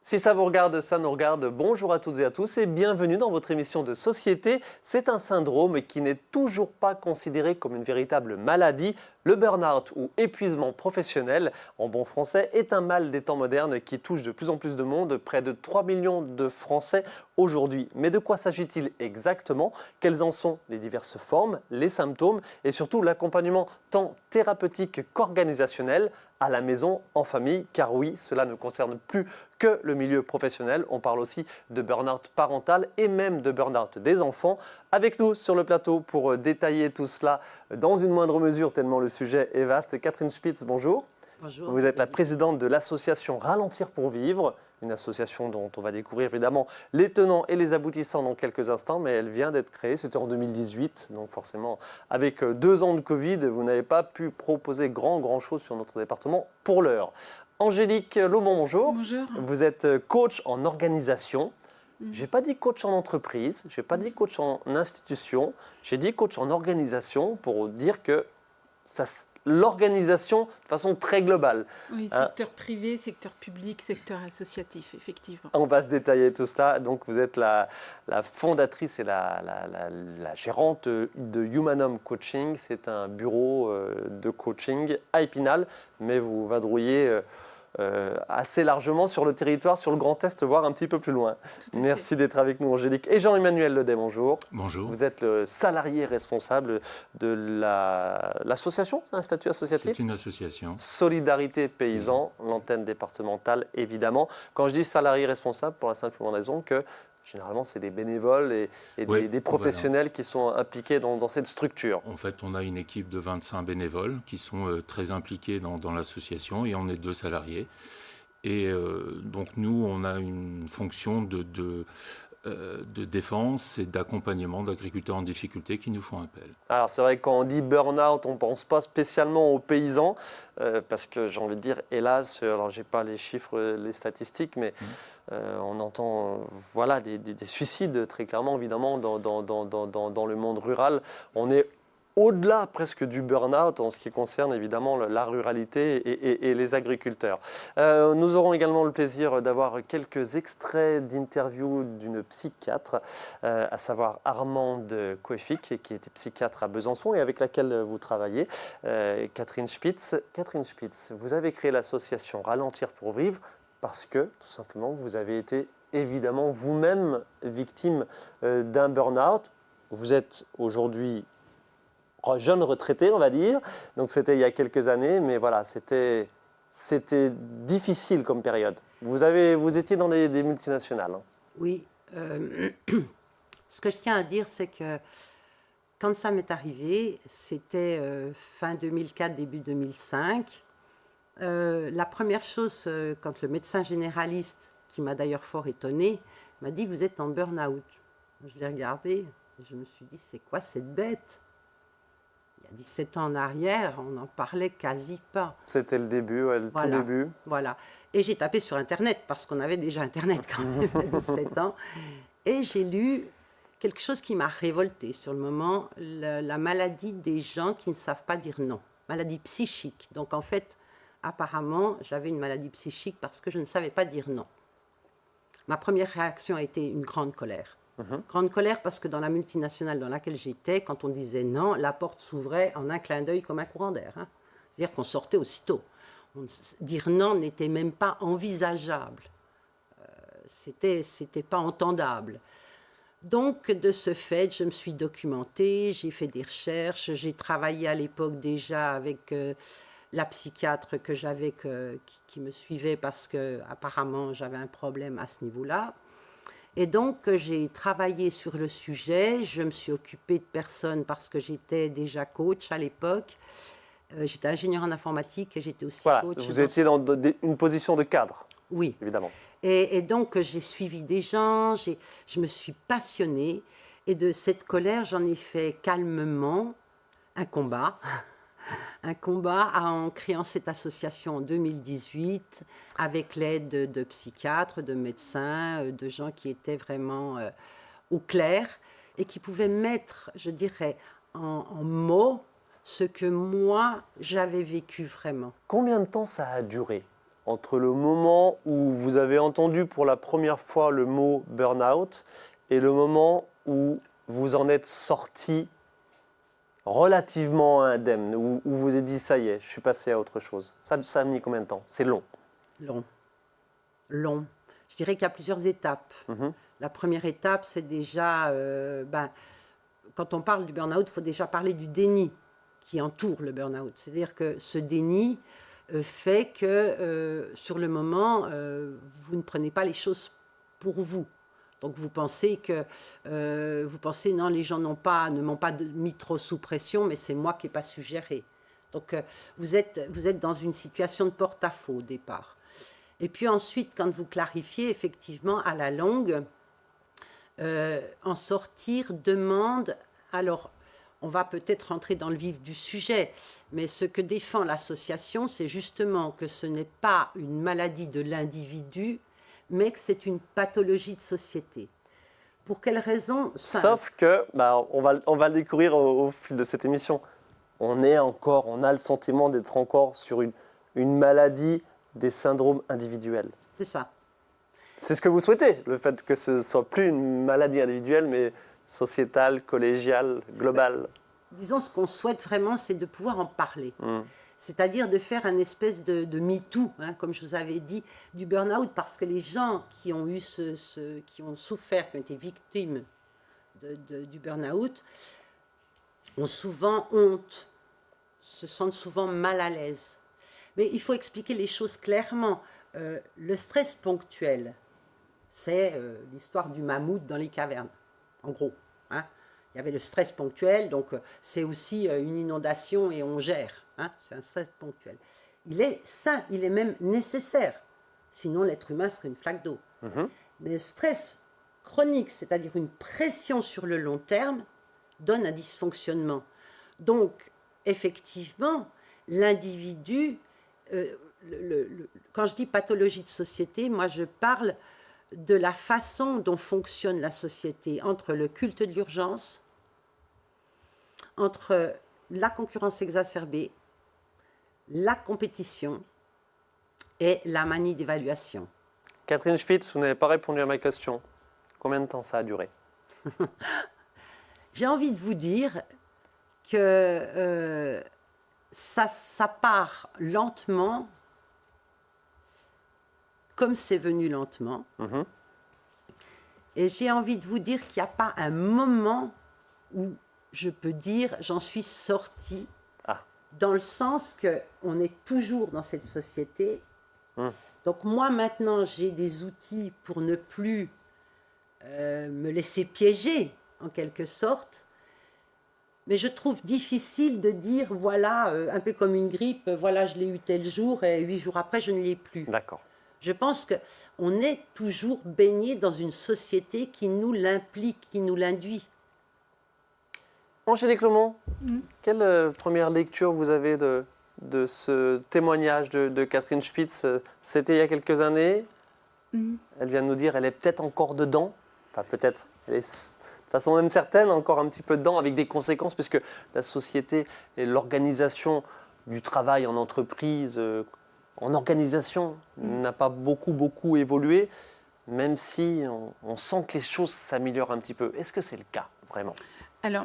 Si ça vous regarde, ça nous regarde. Bonjour à toutes et à tous et bienvenue dans votre émission de société. C'est un syndrome qui n'est toujours pas considéré comme une véritable maladie. Le burn-out ou épuisement professionnel, en bon français, est un mal des temps modernes qui touche de plus en plus de monde, près de 3 millions de Français aujourd'hui. Mais de quoi s'agit-il exactement? Quelles en sont les diverses formes, les symptômes et surtout l'accompagnement tant thérapeutique qu'organisationnel à la maison, en famille? Car oui, cela ne concerne plus que le milieu professionnel. On parle aussi de burn-out parental et même de burn-out des enfants. Avec nous sur le plateau pour détailler tout cela dans une moindre mesure, tellement le sujet est vaste, Catherine Spitz, bonjour. Bonjour. Vous êtes la présidente de l'association Ralentir pour vivre, une association dont on va découvrir évidemment les tenants et les aboutissants dans quelques instants, mais elle vient d'être créée, c'était en 2018, donc forcément avec 2 ans de Covid, vous n'avez pas pu proposer grand chose sur notre département pour l'heure. Angélique Laumont, bonjour. Bonjour. Vous êtes coach en organisation. Je n'ai pas dit coach en entreprise, je n'ai pas dit coach en institution, j'ai dit coach en organisation pour dire que l'organisation de façon très globale. Oui, secteur privé, secteur public, secteur associatif, effectivement. On va se détailler tout cela. Donc, vous êtes la fondatrice et la gérante de Humanum Coaching. C'est un bureau de coaching à Épinal, mais vous vadrouillez assez largement sur le territoire, sur le Grand Est, voire un petit peu plus loin. Merci d'être avec nous, Angélique. Et Jean-Emmanuel Ledet, bonjour. Bonjour. Vous êtes le salarié responsable de l'association, un statut associatif? C'est une association. Solidarité Paysan, l'antenne départementale, évidemment. Quand je dis salarié responsable, pour la simple raison que généralement, c'est des bénévoles et des professionnels qui sont impliqués dans cette structure. En fait, on a une équipe de 25 bénévoles qui sont très impliqués dans l'association et on est 2 salariés. Et donc, nous, on a une fonction de défense et d'accompagnement d'agriculteurs en difficulté qui nous font appel. Alors, c'est vrai que quand on dit burn-out, on ne pense pas spécialement aux paysans, parce que j'ai envie de dire, hélas, alors je n'ai pas les chiffres, les statistiques, mais on entend des suicides très clairement, évidemment, dans le monde rural. On est au-delà presque du burn-out en ce qui concerne évidemment la ruralité et les agriculteurs. Nous aurons également le plaisir d'avoir quelques extraits d'interviews d'une psychiatre, à savoir Armande Coeffic, qui était psychiatre à Besançon et avec laquelle vous travaillez, Catherine Spitz. Catherine Spitz, vous avez créé l'association Ralentir pour vivre parce que, tout simplement, vous avez été évidemment vous-même victime d'un burn-out. Vous êtes aujourd'hui jeune retraité, on va dire. Donc, c'était il y a quelques années, mais voilà, c'était difficile comme période. Vous étiez dans des multinationales. Hein. Oui. Ce que je tiens à dire, c'est que quand ça m'est arrivé, c'était fin 2004, début 2005. La première chose, quand le médecin généraliste, qui m'a d'ailleurs fort étonnée, m'a dit « Vous êtes en burn-out ». Je l'ai regardé et je me suis dit « C'est quoi cette bête ?» Il y a 17 ans en arrière, on n'en parlait quasi pas. C'était le début, tout début. Voilà. Et j'ai tapé sur Internet, parce qu'on avait déjà Internet quand même à 17 ans. Et j'ai lu quelque chose qui m'a révoltée sur le moment, la maladie des gens qui ne savent pas dire non. Maladie psychique. Donc en fait, apparemment, j'avais une maladie psychique parce que je ne savais pas dire non. Ma première réaction a été une grande colère. Grande colère parce que dans la multinationale dans laquelle j'étais, quand on disait non, la porte s'ouvrait en un clin d'œil comme un courant d'air. Hein. C'est-à-dire qu'on sortait aussitôt. Dire non n'était même pas envisageable. C'était pas entendable. Donc, de ce fait, je me suis documentée, j'ai fait des recherches, j'ai travaillé à l'époque déjà avec la psychiatre que j'avais qui me suivait parce que apparemment j'avais un problème à ce niveau-là. Et donc, j'ai travaillé sur le sujet, je me suis occupée de personnes parce que j'étais déjà coach à l'époque. J'étais ingénieure en informatique et j'étais aussi coach. Vous étiez dans une position de cadre. Oui. Évidemment. Et donc, j'ai suivi des gens, je me suis passionnée. Et de cette colère, j'en ai fait calmement un combat. Un combat en créant cette association en 2018 avec l'aide de psychiatres, de médecins, de gens qui étaient vraiment au clair et qui pouvaient mettre, je dirais, en mots ce que moi, j'avais vécu vraiment. Combien de temps ça a duré, entre le moment où vous avez entendu pour la première fois le mot burn-out et le moment où vous en êtes sorti relativement indemne, où vous vous êtes dit ça y est, je suis passé à autre chose? Ça a mis combien de temps? C'est long. Long. Long. Je dirais qu'il y a plusieurs étapes. La première étape, c'est déjà, quand on parle du burn-out, il faut déjà parler du déni qui entoure le burn-out. C'est-à-dire que ce déni fait que, sur le moment, vous ne prenez pas les choses pour vous. Donc vous pensez non, les gens ne m'ont pas mis trop sous pression, mais c'est moi qui n'ai pas su gérer. Donc vous êtes dans une situation de porte-à-faux au départ. Et puis ensuite, quand vous clarifiez, effectivement, à la longue, en sortir demande, alors on va peut-être rentrer dans le vif du sujet, mais ce que défend l'association, c'est justement que ce n'est pas une maladie de l'individu, mais que c'est une pathologie de société. Pour quelle raison? Sauf que, on va le découvrir au fil de cette émission, on a le sentiment d'être encore sur une maladie des syndromes individuels. C'est ça. C'est ce que vous souhaitez, le fait que ce ne soit plus une maladie individuelle, mais sociétale, collégiale, globale. Disons, ce qu'on souhaite vraiment, c'est de pouvoir en parler. C'est-à-dire de faire un espèce de MeToo, comme je vous avais dit, du burn-out, parce que les gens qui ont eu qui ont souffert, qui ont été victimes du burn-out, ont souvent honte, se sentent souvent mal à l'aise. Mais il faut expliquer les choses clairement. Le stress ponctuel, c'est l'histoire du mammouth dans les cavernes, en gros. Il y avait le stress ponctuel, donc c'est aussi une inondation et on gère. C'est un stress ponctuel. Il est sain, il est même nécessaire. Sinon, l'être humain serait une flaque d'eau. Mais le stress chronique, c'est-à-dire une pression sur le long terme, donne un dysfonctionnement. Donc, effectivement, l'individu... quand je dis pathologie de société, moi je parle de la façon dont fonctionne la société entre le culte de l'urgence, entre la concurrence exacerbée, la compétition et la manie d'évaluation. Catherine Spitz, vous n'avez pas répondu à ma question. Combien de temps ça a duré? J'ai envie de vous dire que ça part lentement, comme c'est venu lentement. Et j'ai envie de vous dire qu'il n'y a pas un moment où je peux dire j'en suis sortie, dans le sens qu'on est toujours dans cette société. Donc moi maintenant j'ai des outils pour ne plus me laisser piéger en quelque sorte. Mais je trouve difficile de dire, voilà, un peu comme une grippe, voilà, je l'ai eu tel jour et 8 jours après, je ne l'ai plus. D'accord. Je pense qu'on est toujours baigné dans une société qui nous l'implique, qui nous l'induit. Angélique Lemont, quelle première lecture vous avez de ce témoignage de Catherine Spitz? C'était il y a quelques années. Elle vient de nous dire, elle est peut-être encore dedans. Enfin, peut-être, elle est... De façon même certaine, encore un petit peu dedans, avec des conséquences, puisque la société et l'organisation du travail en entreprise, en organisation, n'a pas beaucoup évolué, même si on sent que les choses s'améliorent un petit peu. Est-ce que c'est le cas, vraiment? Alors,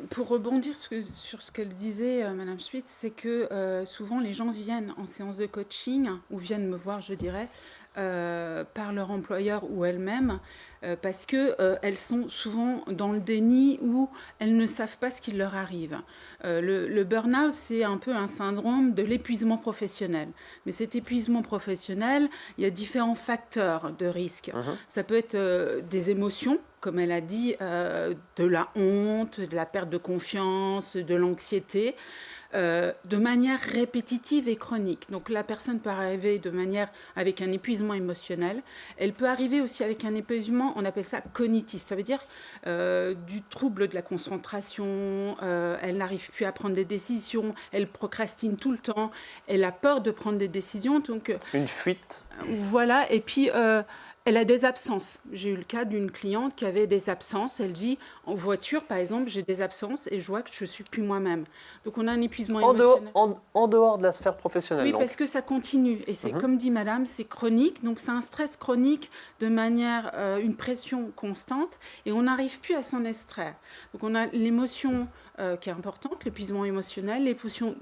pour rebondir sur ce qu'elle disait, Madame Spitz, c'est que souvent les gens viennent en séance de coaching, ou viennent me voir, je dirais, par leur employeur ou elles-mêmes, parce qu'elles sont souvent dans le déni ou elles ne savent pas ce qui leur arrive. Le burn-out, c'est un peu un syndrome de l'épuisement professionnel. Mais cet épuisement professionnel, il y a différents facteurs de risque. Ça peut être des émotions, comme elle a dit, de la honte, de la perte de confiance, de l'anxiété, de manière répétitive et chronique. Donc la personne peut arriver avec un épuisement émotionnel. Elle peut arriver aussi avec un épuisement, on appelle ça cognitif. Ça veut dire du trouble de la concentration, elle n'arrive plus à prendre des décisions, elle procrastine tout le temps, elle a peur de prendre des décisions. Donc, une fuite. Voilà, et puis... Elle a des absences. J'ai eu le cas d'une cliente qui avait des absences. Elle dit, en voiture, par exemple, j'ai des absences et je vois que je ne suis plus moi-même. Donc, on a un épuisement émotionnel. En dehors de la sphère professionnelle, Oui, donc. parce que ça continue. Et c'est, comme dit madame, c'est chronique. Donc, c'est un stress chronique de manière, une pression constante. Et on n'arrive plus à s'en extraire. Donc, on a l'émotion qui est importante, l'épuisement émotionnel, l'épuisement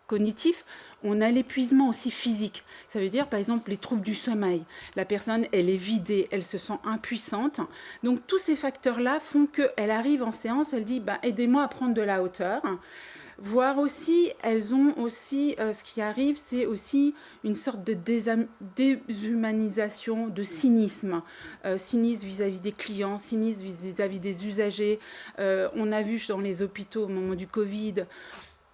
cognitif. On a l'épuisement aussi physique. Ça veut dire, par exemple, les troubles du sommeil. La personne, elle est vidée, elle se sent impuissante. Donc, tous ces facteurs-là font qu'elle arrive en séance, elle dit, aidez-moi à prendre de la hauteur. Voire aussi, elles ont aussi, ce qui arrive, c'est aussi une sorte de déshumanisation, de cynisme. Cynisme vis-à-vis des clients, cynisme vis-à-vis des usagers. On a vu dans les hôpitaux au moment du Covid,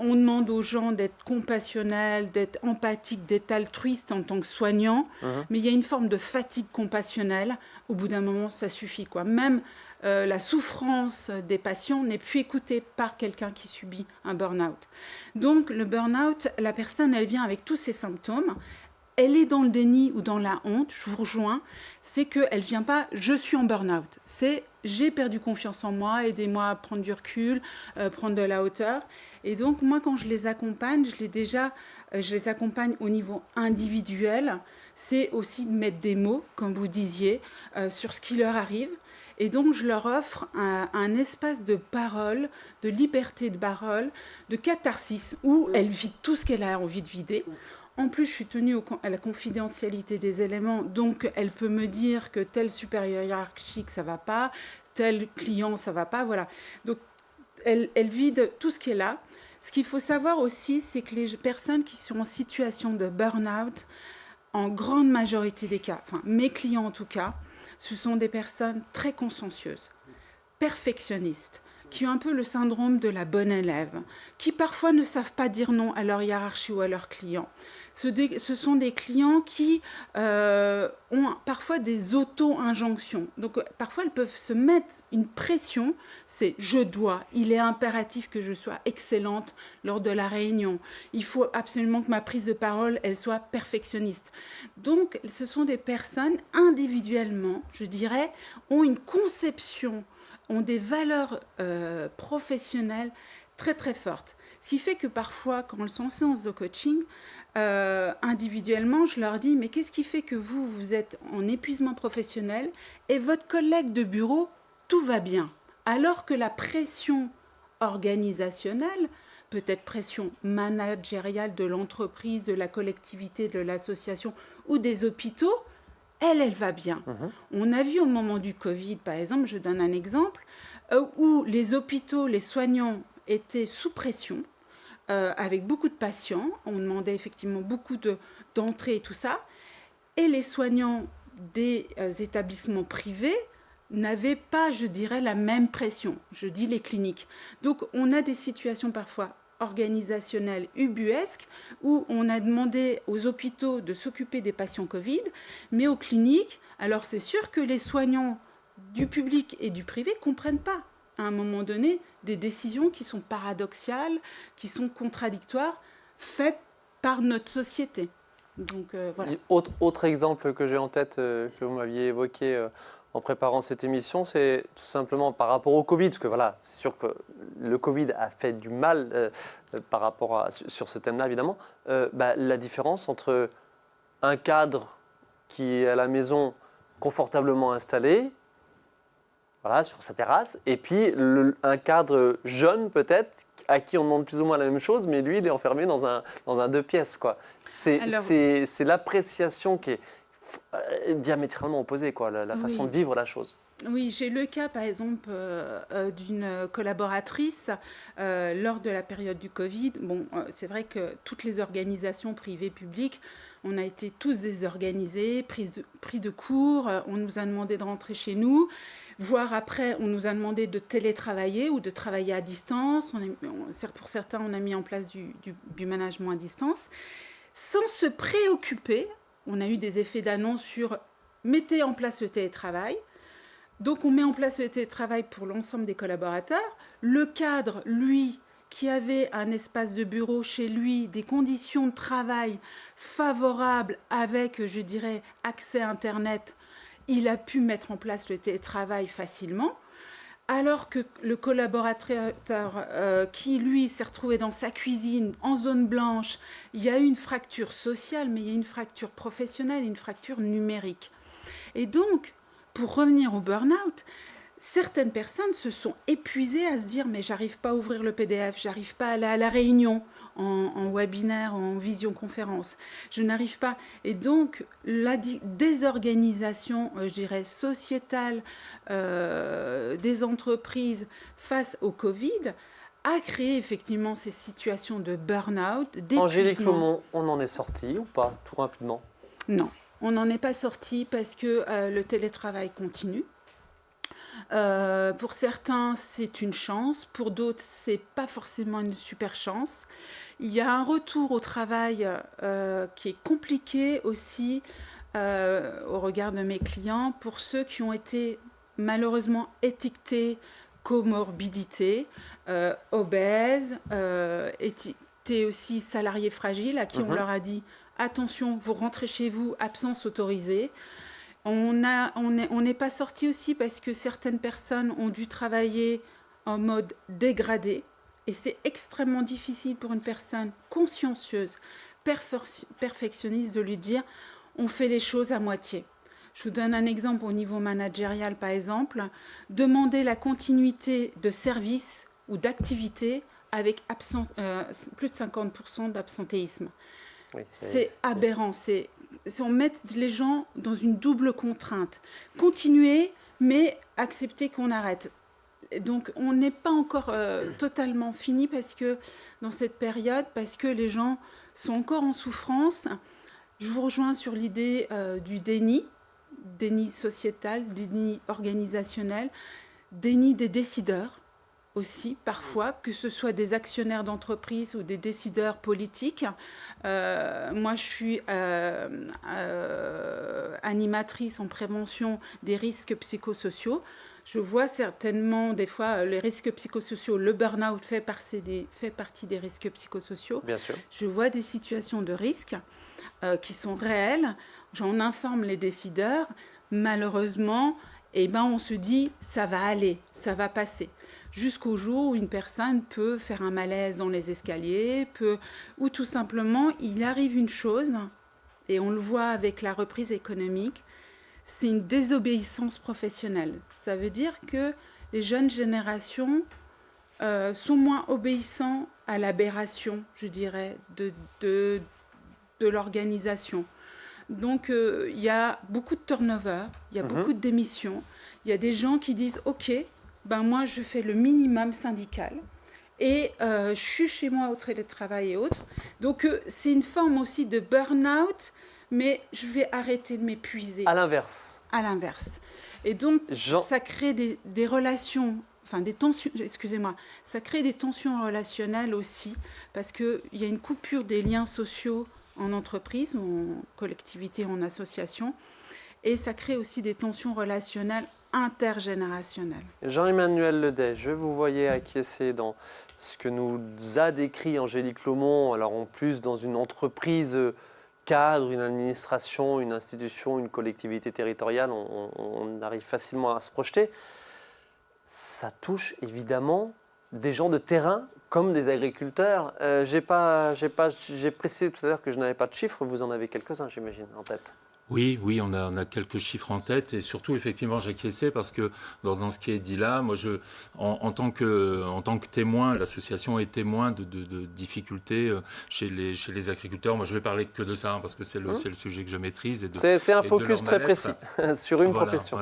on demande aux gens d'être compassionnels, d'être empathiques, d'être altruistes en tant que soignants, mais il y a une forme de fatigue compassionnelle. Au bout d'un moment, ça suffit, quoi. Même la souffrance des patients n'est plus écoutée par quelqu'un qui subit un burn-out. Donc, le burn-out, la personne, elle vient avec tous ses symptômes. Elle est dans le déni ou dans la honte, je vous rejoins, c'est qu'elle ne vient pas « je suis en burn-out ». C'est « j'ai perdu confiance en moi, aidez-moi à prendre du recul, prendre de la hauteur ». Et donc, moi, quand je les accompagne, je les accompagne au niveau individuel. C'est aussi de mettre des mots, comme vous disiez, sur ce qui leur arrive. Et donc, je leur offre un espace de parole, de liberté de parole, de catharsis, où elle vide tout ce qu'elle a envie de vider. En plus, je suis tenue à la confidentialité des éléments, donc elle peut me dire que tel supérieur hiérarchique, ça ne va pas, tel client, ça ne va pas, voilà. Donc, elle vide tout ce qui est là. Ce qu'il faut savoir aussi, c'est que les personnes qui sont en situation de burn-out, en grande majorité des cas, enfin mes clients en tout cas, ce sont des personnes très consciencieuses, perfectionnistes, qui ont un peu le syndrome de la bonne élève, qui parfois ne savent pas dire non à leur hiérarchie ou à leurs clients. Ce sont des clients qui ont parfois des auto-injonctions. Donc parfois, elles peuvent se mettre une pression, c'est « je dois », il est impératif que je sois excellente lors de la réunion. Il faut absolument que ma prise de parole, elle soit perfectionniste. Donc, ce sont des personnes individuellement, je dirais, ont une conception, ont des valeurs professionnelles très très fortes. Ce qui fait que parfois, quand elles sont en séance de coaching, individuellement, je leur dis, mais qu'est-ce qui fait que vous êtes en épuisement professionnel et votre collègue de bureau, tout va bien, alors que la pression organisationnelle, peut-être pression managériale de l'entreprise, de la collectivité, de l'association ou des hôpitaux, elle va bien. On a vu au moment du Covid, par exemple, je donne un exemple, où les hôpitaux, les soignants étaient sous pression, avec beaucoup de patients. On demandait effectivement beaucoup d'entrées et tout ça. Et les soignants des établissements privés n'avaient pas, je dirais, la même pression. Je dis les cliniques. Donc, on a des situations parfois organisationnelles ubuesques où on a demandé aux hôpitaux de s'occuper des patients Covid, mais aux cliniques, alors c'est sûr que les soignants du public et du privé ne comprennent pas à un moment donné des décisions qui sont paradoxales, qui sont contradictoires, faites par notre société. Donc, voilà. Autre exemple que j'ai en tête, que vous m'aviez évoqué en préparant cette émission, c'est tout simplement par rapport au Covid, parce que voilà, c'est sûr que le Covid a fait du mal par rapport sur ce thème-là, évidemment. La différence entre un cadre qui est à la maison confortablement installé, voilà, sur sa terrasse, et puis un cadre jeune peut-être, à qui on demande plus ou moins la même chose, mais lui, il est enfermé dans un 2 pièces, quoi. C'est l'appréciation qui est diamétralement opposée, quoi, la façon de vivre la chose. Oui, j'ai le cas, par exemple, d'une collaboratrice lors de la période du Covid. Bon, c'est vrai que toutes les organisations privées, publiques, on a été tous désorganisés, pris de cours, on nous a demandé de rentrer chez nous, voire après, on nous a demandé de télétravailler ou de travailler à distance. Pour certains, on a mis en place du management à distance. Sans se préoccuper, on a eu des effets d'annonce sur « mettez en place le télétravail ». Donc, on met en place le télétravail pour l'ensemble des collaborateurs. Le cadre, lui, qui avait un espace de bureau chez lui, des conditions de travail favorables avec, je dirais, accès à Internet, il a pu mettre en place le télétravail facilement. Alors que le collaborateur qui, lui, s'est retrouvé dans sa cuisine, en zone blanche, il y a eu une fracture sociale, mais il y a une fracture professionnelle et une fracture numérique. Et donc, pour revenir au burn-out, certaines personnes se sont épuisées à se dire « mais j'arrive pas à ouvrir le PDF, j'arrive pas à aller à la réunion en webinaire, en visioconférence, je n'arrive pas ». Et donc, la désorganisation, je dirais, sociétale des entreprises face au Covid a créé effectivement ces situations de burn-out, d'épuisement. Angélique Laumon, on en est sorti ou pas, tout rapidement? Non, on n'en est pas sorti parce que le télétravail continue. Pour certains, c'est une chance. Pour d'autres, c'est pas forcément une super chance. Il y a un retour au travail qui est compliqué aussi au regard de mes clients pour ceux qui ont été malheureusement étiquetés comorbidité, obèses, étiquetés aussi salariés fragiles à qui on leur a dit attention, vous rentrez chez vous, absence autorisée. On n'est pas sorti aussi parce que certaines personnes ont dû travailler en mode dégradé et c'est extrêmement difficile pour une personne consciencieuse, perfectionniste de lui dire on fait les choses à moitié. Je vous donne un exemple au niveau managérial par exemple, demander la continuité de service ou d'activité avec plus de 50% d'absentéisme. Oui, c'est aberrant, on met les gens dans une double contrainte. Continuer, mais accepter qu'on arrête. Donc, on n'est pas encore totalement fini dans cette période, parce que les gens sont encore en souffrance. Je vous rejoins sur l'idée du déni sociétal, déni organisationnel, déni des décideurs aussi, parfois, que ce soit des actionnaires d'entreprise ou des décideurs politiques. Moi, je suis animatrice en prévention des risques psychosociaux. Je vois certainement, des fois, les risques psychosociaux. Le burn-out fait partie des risques psychosociaux. Bien sûr. Je vois des situations de risque qui sont réelles. J'en informe les décideurs. Malheureusement, on se dit, ça va aller, ça va passer. Jusqu'au jour où une personne peut faire un malaise dans les escaliers, ou tout simplement, il arrive une chose, et on le voit avec la reprise économique, c'est une désobéissance professionnelle. Ça veut dire que les jeunes générations sont moins obéissants à l'aberration, je dirais, de l'organisation. Donc, il y a beaucoup de turnover, il y a beaucoup de démissions, il y a des gens qui disent « Ok, moi, je fais le minimum syndical et je suis chez moi au télétravail et autres. » Donc, c'est une forme aussi de burn-out, mais je vais arrêter de m'épuiser. À l'inverse. À l'inverse. Et donc, ça crée des relations, des tensions, excusez-moi, ça crée des tensions relationnelles aussi, parce qu'il y a une coupure des liens sociaux en entreprise, en collectivité, en association, et ça crée aussi des tensions relationnelles intergénérationnelles. Jean-Emmanuel Ledet, je vous voyais acquiescer dans ce que nous a décrit Angélique Laumon, alors en plus dans une entreprise cadre, une administration, une institution, une collectivité territoriale, on arrive facilement à se projeter. Ça touche évidemment des gens de terrain comme des agriculteurs. J'ai précisé tout à l'heure que je n'avais pas de chiffres, vous en avez quelques-uns j'imagine en tête. Oui, on a quelques chiffres en tête et surtout, effectivement, j'acquiesçais parce que dans ce qui est dit là, moi, en tant que témoin, l'association est témoin de difficultés chez les agriculteurs. Moi, je vais parler que de ça parce que c'est le sujet que je maîtrise. C'est un focus très précis sur une profession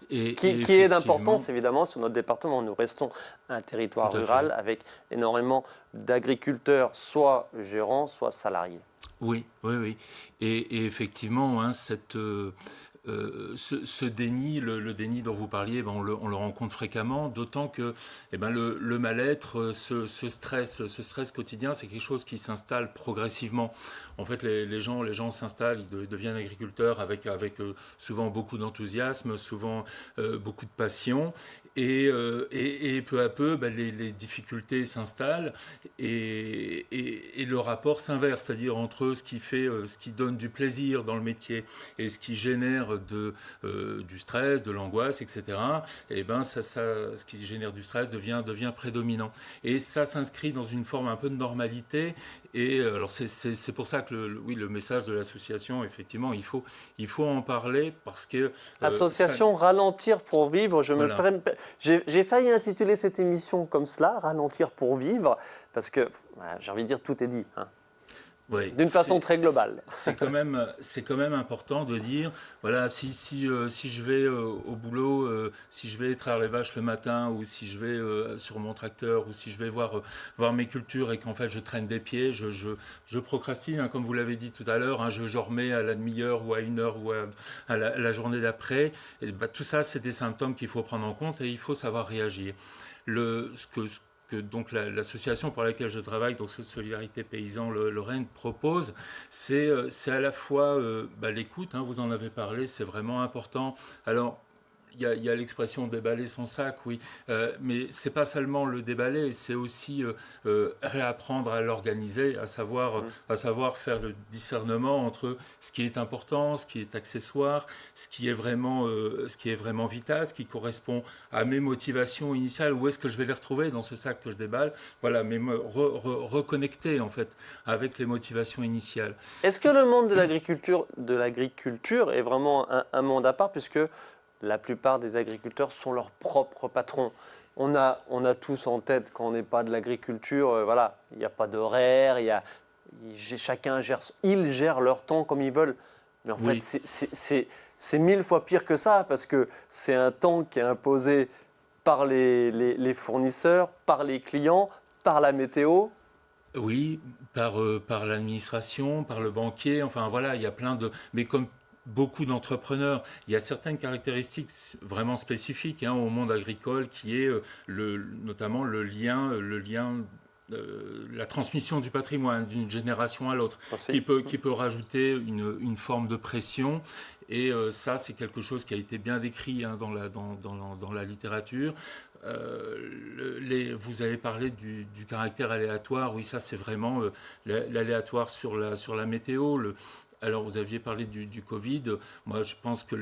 qui est d'importance, évidemment, sur notre département. Nous restons un territoire rural avec énormément d'agriculteurs, soit gérants, soit salariés. Oui. Et effectivement, ce déni, le déni dont vous parliez, on le rencontre fréquemment, d'autant que le mal-être, ce stress quotidien, c'est quelque chose qui s'installe progressivement. En fait, les gens s'installent, ils deviennent agriculteurs avec souvent beaucoup d'enthousiasme, souvent beaucoup de passion. Et peu à peu, les difficultés s'installent et le rapport s'inverse, c'est-à-dire entre ce qui donne du plaisir dans le métier et ce qui génère du stress, de l'angoisse, etc. Et ce qui génère du stress devient prédominant. Et ça s'inscrit dans une forme un peu de normalité. Et alors c'est pour ça que le message de l'association, effectivement, il faut en parler parce que association Ralentir pour vivre. J'ai failli intituler cette émission comme cela, Ralentir pour vivre, parce que j'ai envie de dire tout est dit. Hein. Oui, d'une façon très globale. C'est quand même important de dire, voilà, si je vais au boulot, si je vais traire les vaches le matin, ou si je vais sur mon tracteur, ou si je vais voir mes cultures et qu'en fait je traîne des pieds, je procrastine, hein, comme vous l'avez dit tout à l'heure, hein, je remets à la demi-heure ou à 1 heure ou à la journée d'après. Et tout ça, c'est des symptômes qu'il faut prendre en compte et il faut savoir réagir. Donc l'association pour laquelle je travaille, donc Solidarité Paysan Lorraine, propose, c'est à la fois l'écoute, hein, vous en avez parlé, c'est vraiment important. Alors, il y a l'expression déballer son sac, oui, mais c'est pas seulement le déballer, c'est aussi réapprendre à l'organiser, à savoir faire le discernement entre ce qui est important, ce qui est accessoire, ce qui est vraiment vital, ce qui correspond à mes motivations initiales, où est-ce que je vais les retrouver dans ce sac que je déballe, voilà, mais me reconnecter en fait avec les motivations initiales. Est-ce que le monde de l'agriculture est vraiment un monde à part, puisque la plupart des agriculteurs sont leurs propres patrons? On a tous en tête, quand on n'est pas de l'agriculture, voilà, il n'y a pas d'horaire, chacun gère leur temps comme ils veulent. Mais en fait, c'est 1000 fois pire que ça, parce que c'est un temps qui est imposé par les fournisseurs, par les clients, par la météo. Oui, par l'administration, par le banquier, enfin voilà, il y a plein de... Mais comme beaucoup d'entrepreneurs, il y a certaines caractéristiques vraiment spécifiques au monde agricole qui est notamment le lien, la transmission du patrimoine d'une génération à l'autre, qui peut rajouter une forme de pression. Et ça, c'est quelque chose qui a été bien décrit dans la littérature. Vous avez parlé du caractère aléatoire. Oui, ça, c'est vraiment l'aléatoire sur la météo. Alors, vous aviez parlé du Covid. Moi, je pense que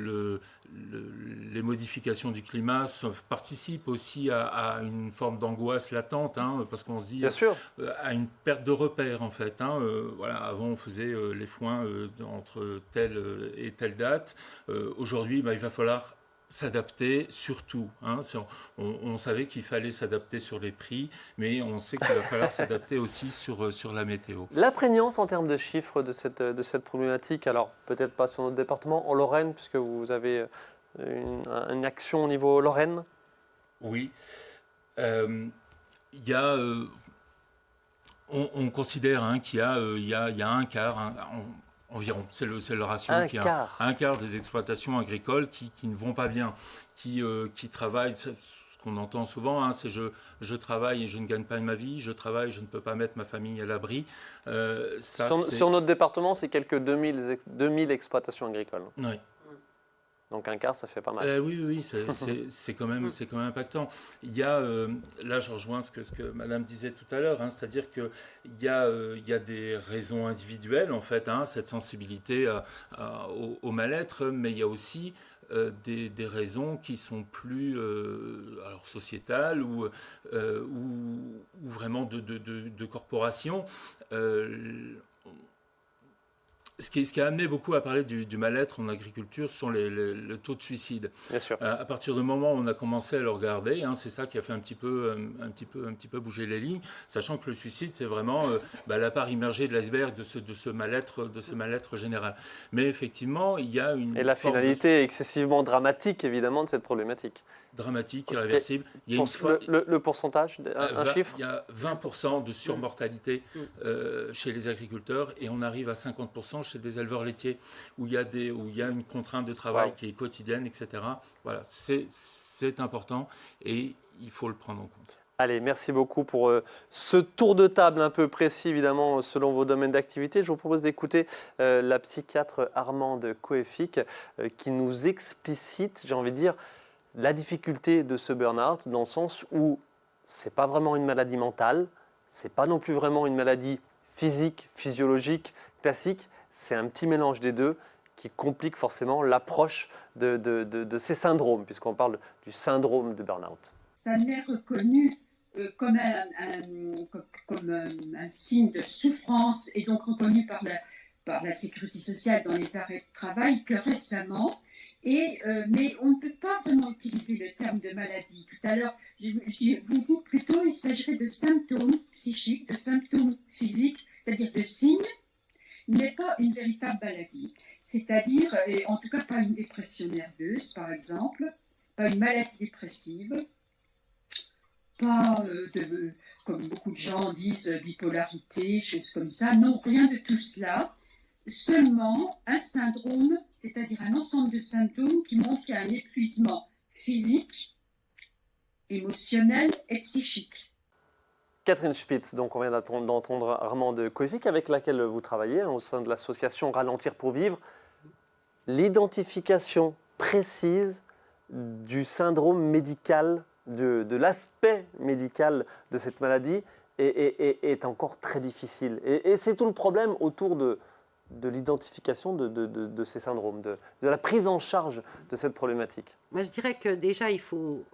les modifications du climat participent aussi à une forme d'angoisse latente, hein, parce qu'on se dit à une perte de repères, en fait. Hein, voilà, avant, on faisait les foins entre telle et telle date. Aujourd'hui, il va falloir s'adapter surtout. Hein. On savait qu'il fallait s'adapter sur les prix, mais on sait qu'il va falloir s'adapter aussi sur la météo. La prégnance en termes de chiffres de cette problématique, alors peut-être pas sur notre département, en Lorraine, puisque vous avez une action au niveau Lorraine. Oui. Il y a... on considère qu'il y a un quart... environ, c'est le ratio un quart des exploitations agricoles qui ne vont pas bien, qui travaillent. Ce qu'on entend souvent, c'est je travaille et je ne gagne pas ma vie, je travaille, je ne peux pas mettre ma famille à l'abri. Sur notre département, c'est quelques 2000 exploitations agricoles. Oui. Donc un quart, ça fait pas mal. Oui, c'est quand même impactant. Il y a, là je rejoins ce que Madame disait tout à l'heure, c'est-à-dire qu'il y a des raisons individuelles, en fait, cette sensibilité au mal-être, mais il y a aussi des raisons qui sont plus sociétales ou vraiment de corporation. Ce qui a amené beaucoup à parler du mal-être en agriculture sont le taux de suicide. Bien sûr. À partir du moment où on a commencé à le regarder, c'est ça qui a fait un petit peu bouger les lignes, sachant que le suicide c'est vraiment la part immergée de l'iceberg de ce mal-être général. Mais effectivement, il y a une... Et la finalité est excessivement dramatique, évidemment, de cette problématique. Dramatique, irréversible. Il y a le pourcentage, un chiffre? Il y a 20% de surmortalité chez les agriculteurs et on arrive à 50%. exemple chez des éleveurs laitiers où il y a une contrainte de travail qui est quotidienne, etc. Voilà, c'est important et il faut le prendre en compte. Allez, merci beaucoup pour ce tour de table un peu précis, évidemment, selon vos domaines d'activité. Je vous propose d'écouter la psychiatre Armande Coeffic qui nous explicite, j'ai envie de dire, la difficulté de ce burn-out dans le sens où ce n'est pas vraiment une maladie mentale, ce n'est pas non plus vraiment une maladie physique, physiologique, classique. C'est un petit mélange des deux qui complique forcément l'approche de ces syndromes, puisqu'on parle du syndrome de burn-out. Ça n'est reconnu comme un signe de souffrance et donc reconnu par la sécurité sociale dans les arrêts de travail que récemment. Mais on ne peut pas vraiment utiliser le terme de maladie. Tout à l'heure, vous dites plutôt qu'il s'agirait de symptômes psychiques, de symptômes physiques, c'est-à-dire de signes, mais pas une véritable maladie. C'est-à-dire, et en tout cas pas une dépression nerveuse, par exemple, pas une maladie dépressive, pas comme beaucoup de gens disent, bipolarité, choses comme ça. Non, rien de tout cela. Seulement un syndrome, c'est-à-dire un ensemble de symptômes qui montrent qu'il y a un épuisement physique, émotionnel et psychique. Catherine Spitz, donc on vient d'entendre Armande Coeffic, avec laquelle vous travaillez au sein de l'association Ralentir pour vivre. L'identification précise du syndrome médical, de l'aspect médical de cette maladie est encore très difficile. Et c'est tout le problème autour de l'identification de ces syndromes, de la prise en charge de cette problématique. Moi, je dirais que déjà, il faut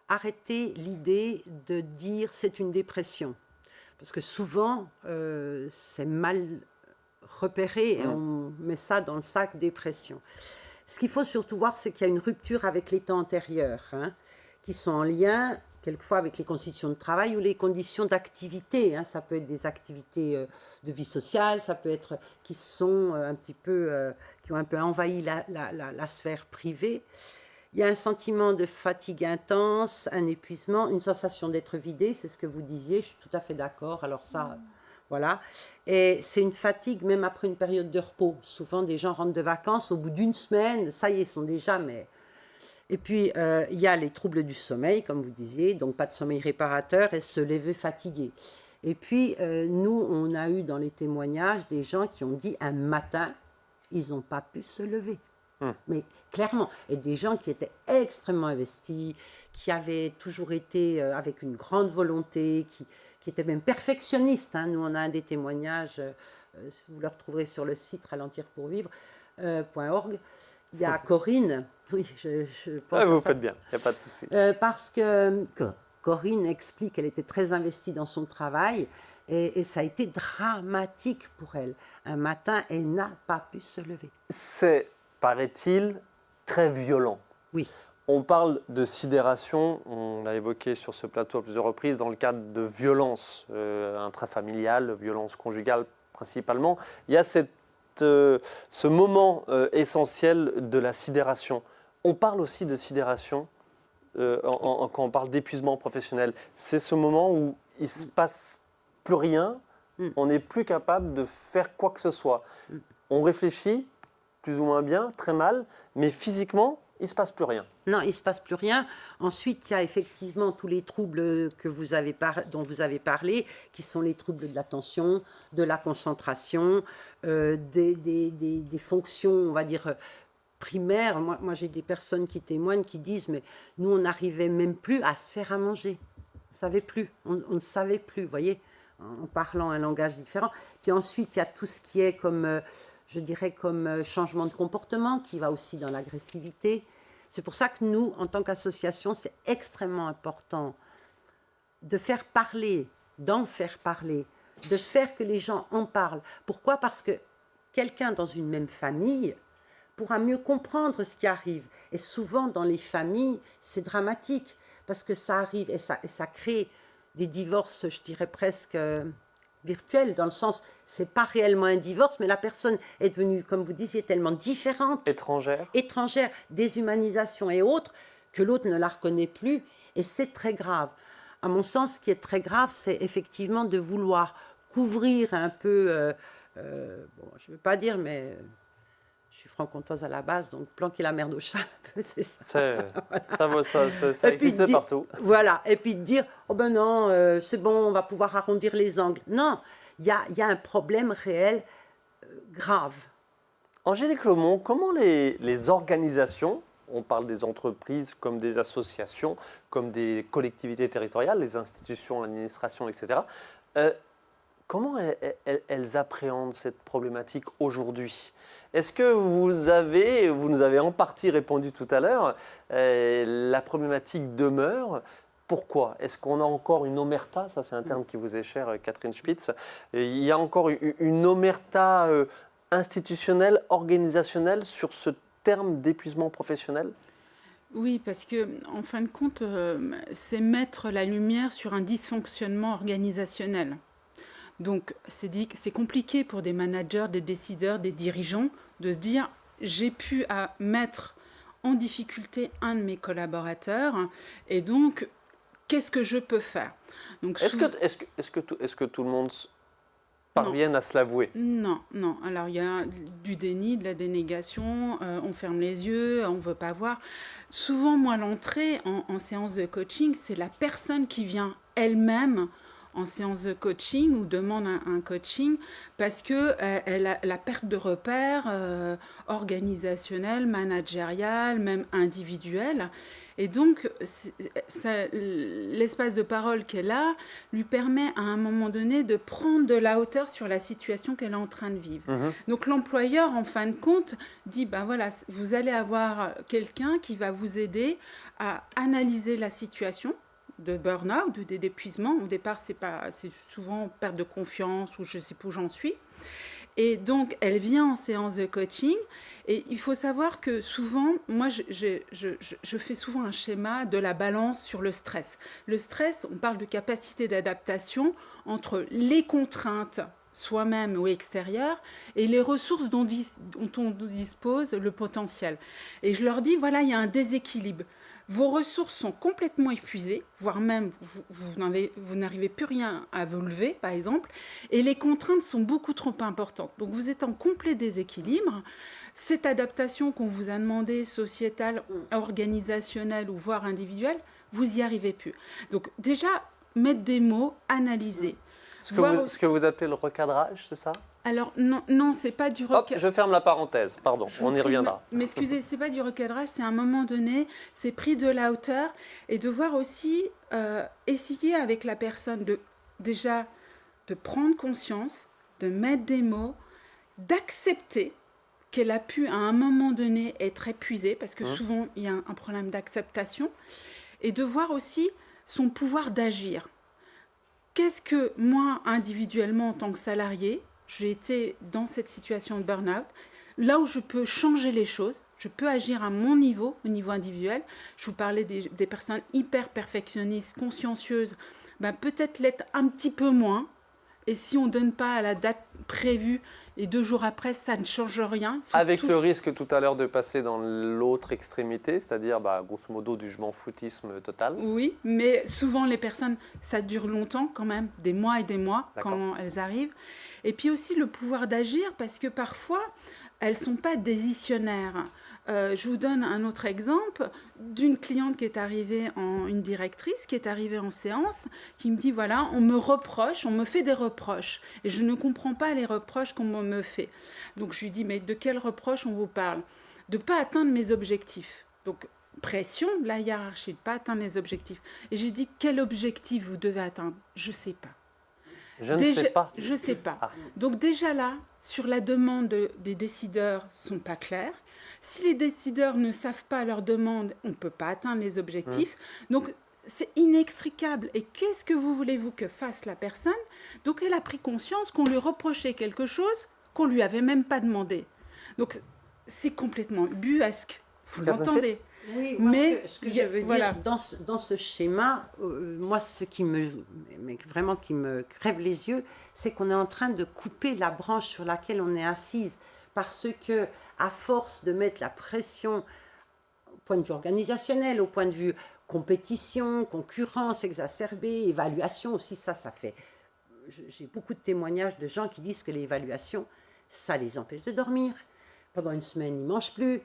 arrêter l'idée de dire c'est une dépression. Parce que souvent, c'est mal repéré et on met ça dans le sac dépression. Ce qu'il faut surtout voir, c'est qu'il y a une rupture avec l'état antérieur, qui sont en lien quelquefois avec les conditions de travail ou les conditions d'activité. Ça peut être des activités de vie sociale, ça peut être qui sont un petit peu, qui ont un peu envahi la sphère privée. Il y a un sentiment de fatigue intense, un épuisement, une sensation d'être vidé, c'est ce que vous disiez, je suis tout à fait d'accord. Alors ça, voilà. Et c'est une fatigue même après une période de repos. Souvent, des gens rentrent de vacances, au bout d'une semaine, ça y est, ils sont déjà... Et puis, il y a les troubles du sommeil, comme vous disiez, donc pas de sommeil réparateur et se lever fatigué. Et puis, nous, on a eu dans les témoignages des gens qui ont dit un matin, ils n'ont pas pu se lever. Mais clairement, et des gens qui étaient extrêmement investis, qui avaient toujours été avec une grande volonté, qui étaient même perfectionnistes. Nous, on a un des témoignages, vous le retrouverez sur le site ralentirpourvivre.org. Il y a Corinne, oui, je pense vous faites bien, il n'y a pas de souci. Parce que Corinne explique qu'elle était très investie dans son travail et ça a été dramatique pour elle. Un matin, elle n'a pas pu se lever. C'est, paraît-il, très violent. Oui. On parle de sidération, on l'a évoqué sur ce plateau à plusieurs reprises, dans le cadre de violences intrafamiliales, violences conjugales principalement. Il y a ce moment essentiel de la sidération. On parle aussi de sidération quand on parle d'épuisement professionnel. C'est ce moment où il ne se passe plus rien, on n'est plus capable de faire quoi que ce soit. On réfléchit plus ou moins bien, très mal, mais physiquement, il ne se passe plus rien. Non, il ne se passe plus rien. Ensuite, il y a effectivement tous les troubles dont vous avez parlé, qui sont les troubles de l'attention, de la concentration, des fonctions, on va dire, primaires. Moi, j'ai des personnes qui témoignent, qui disent, mais nous, on n'arrivait même plus à se faire à manger. On ne savait plus, on ne savait plus, vous voyez, en parlant un langage différent. Puis ensuite, il y a tout ce qui est comme... je dirais comme changement de comportement qui va aussi dans l'agressivité. C'est pour ça que nous, en tant qu'association, c'est extrêmement important de faire parler, d'en faire parler, de faire que les gens en parlent. Pourquoi ? Parce que quelqu'un dans une même famille pourra mieux comprendre ce qui arrive. Et souvent, dans les familles, c'est dramatique parce que ça arrive et ça crée des divorces, je dirais presque... virtuel, dans le sens, c'est pas réellement un divorce, mais la personne est devenue, comme vous disiez, tellement différente. Étrangère, déshumanisation et autres, que l'autre ne la reconnaît plus, et c'est très grave. À mon sens, ce qui est très grave, c'est effectivement de vouloir couvrir un peu Bon, je ne veux pas dire, mais je suis franc-comtoise à la base, donc planquer la merde au chat, c'est ça. Ça Et puis existe partout. Voilà, et puis de dire, oh ben non, c'est bon, on va pouvoir arrondir les angles. Non, il y a un problème réel, grave. Angélique Lomont, comment les organisations, on parle des entreprises comme des associations, comme des collectivités territoriales, les institutions, l'administration, etc., comment elles appréhendent cette problématique aujourd'hui? Est-ce que vous nous avez en partie répondu tout à l'heure, la problématique demeure? Pourquoi? Est-ce qu'on a encore une omerta? Ça, c'est un terme qui vous est cher, Catherine Spitz. Il y a encore une omerta institutionnelle, organisationnelle sur ce terme d'épuisement professionnel? Oui, parce que en fin de compte, c'est mettre la lumière sur un dysfonctionnement organisationnel. Donc, c'est compliqué pour des managers, des décideurs, des dirigeants de se dire j'ai pu mettre en difficulté un de mes collaborateurs et donc qu'est-ce que je peux faire? Donc, Est-ce que tout le monde parvienne à se l'avouer? Non. Alors, il y a du déni, de la dénégation, on ferme les yeux, on ne veut pas voir. Souvent, moi, l'entrée en séance de coaching, c'est la personne qui vient elle-même en séance de coaching ou demande un coaching parce qu'elle a la perte de repères organisationnelle, managériale, même individuelle. Et donc, l'espace de parole qu'elle a lui permet à un moment donné de prendre de la hauteur sur la situation qu'elle est en train de vivre. Donc, l'employeur, en fin de compte, dit, ben voilà, vous allez avoir quelqu'un qui va vous aider à analyser la situation de burn-out, d'épuisement. Au départ, c'est souvent perte de confiance ou je ne sais pas où j'en suis. Et donc, elle vient en séance de coaching et il faut savoir que souvent, moi, je fais souvent un schéma de la balance sur le stress. Le stress, on parle de capacité d'adaptation entre les contraintes soi-même ou extérieures et les ressources dont on dispose, le potentiel. Et je leur dis, voilà, il y a un déséquilibre. Vos ressources sont complètement épuisées, voire même vous n'arrivez plus rien à vous lever, par exemple, et les contraintes sont beaucoup trop importantes. Donc vous êtes en complet déséquilibre. Cette adaptation qu'on vous a demandé, sociétale, organisationnelle ou voire individuelle, vous n'y arrivez plus. Donc déjà, mettre des mots, analyser. Ce que vous appelez le recadrage, c'est ça? Alors non, c'est pas du recadrage. Hop, je ferme la parenthèse, pardon, on y reviendra. Mais excusez, c'est pas du recadrage, c'est à un moment donné, c'est pris de la hauteur et de voir aussi, essayer avec la personne déjà de prendre conscience, de mettre des mots, d'accepter qu'elle a pu à un moment donné être épuisée, parce que souvent il y a un problème d'acceptation, et de voir aussi son pouvoir d'agir. Qu'est-ce que moi, individuellement, en tant que salarié, j'ai été dans cette situation de burn-out, là où je peux changer les choses, je peux agir à mon niveau, au niveau individuel. Je vous parlais des personnes hyper perfectionnistes, consciencieuses, peut-être l'être un petit peu moins. Et si on ne donne pas à la date prévue et 2 jours après, ça ne change rien. Avec le risque tout à l'heure de passer dans l'autre extrémité, c'est-à-dire grosso modo du je m'en foutisme total. Oui, mais souvent les personnes, ça dure longtemps quand même, des mois et des mois quand elles arrivent. Et puis aussi le pouvoir d'agir, parce que parfois, elles ne sont pas décisionnaires. Je vous donne un autre exemple d'une cliente qui est arrivée, une directrice qui est arrivée en séance, qui me dit, voilà, on me fait des reproches, et je ne comprends pas les reproches qu'on me fait. Donc je lui dis, mais de quels reproches on vous parle? De ne pas atteindre mes objectifs. Donc pression, la hiérarchie, de ne pas atteindre les objectifs. Et j'ai dit, quel objectif vous devez atteindre? Je ne sais pas. Je ne sais pas. Je ne sais pas. Donc déjà là, sur la demande des décideurs, ne sont pas clairs. Si les décideurs ne savent pas leur demande, on ne peut pas atteindre les objectifs. Donc c'est inextricable. Et qu'est-ce que vous voulez-vous que fasse la personne? Donc elle a pris conscience qu'on lui reprochait quelque chose qu'on ne lui avait même pas demandé. Donc c'est complètement buesque. Vous l'entendez? Oui, mais ce que je veux dire, dans ce schéma, moi, ce qui qui me crève les yeux, c'est qu'on est en train de couper la branche sur laquelle on est assise. Parce que, à force de mettre la pression au point de vue organisationnel, au point de vue compétition, concurrence exacerbée, évaluation aussi, ça fait j'ai beaucoup de témoignages de gens qui disent que l'évaluation, ça les empêche de dormir. Pendant une semaine, ils ne mangent plus.